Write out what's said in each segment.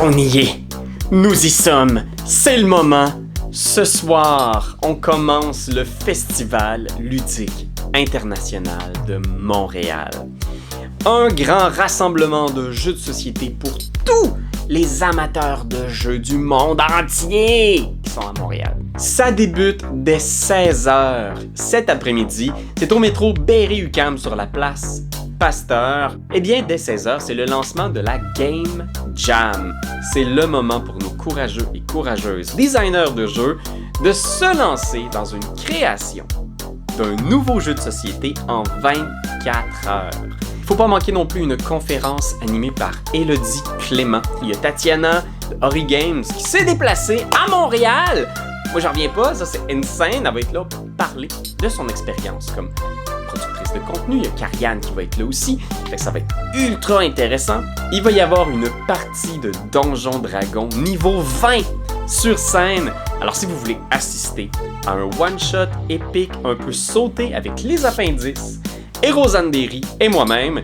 On y est. Nous y sommes. C'est le moment. Ce soir, on commence le Festival ludique international de Montréal. Un grand rassemblement de jeux de société pour tous les amateurs de jeux du monde entier qui sont à Montréal. Ça débute dès 16h cet après-midi. C'est au métro Berry-UQAM sur la place Pasteur. Eh bien, dès 16h, c'est le lancement de la Game Jam. C'est le moment pour nos courageux et courageuses designers de jeux de se lancer dans une création d'un nouveau jeu de société en 24 heures. Faut pas manquer non plus une conférence animée par Élodie Clément. Il y a Tatiana de Ori Games qui s'est déplacée à Montréal. Moi, j'en reviens pas, ça c'est insane. Elle va être là pour parler de son expérience comme productrice de contenu. Il y a Karianne qui va être là aussi, fait que ça va être ultra intéressant. Il va y avoir une partie de Donjons Dragons niveau 20 sur scène. Alors si vous voulez assister à un one-shot épique un peu sauté avec les appendices, et Rosanne Derry et moi-même,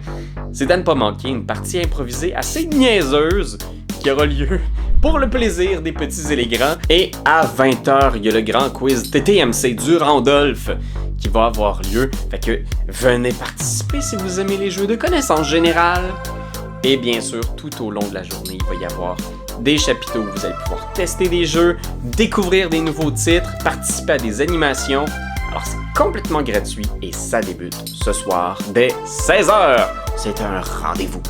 c'est à ne pas manquer une partie improvisée assez niaiseuse qui aura lieu pour le plaisir des petits et les grands. Et à 20h, il y a le grand quiz TTMC du Randolph qui va avoir lieu. Fait que venez participer si vous aimez les jeux de connaissance générale. Et bien sûr, tout au long de la journée, il va y avoir des chapiteaux où vous allez pouvoir tester des jeux, découvrir des nouveaux titres, participer à des animations. Alors c'est complètement gratuit et ça débute ce soir dès 16h. C'est un rendez-vous.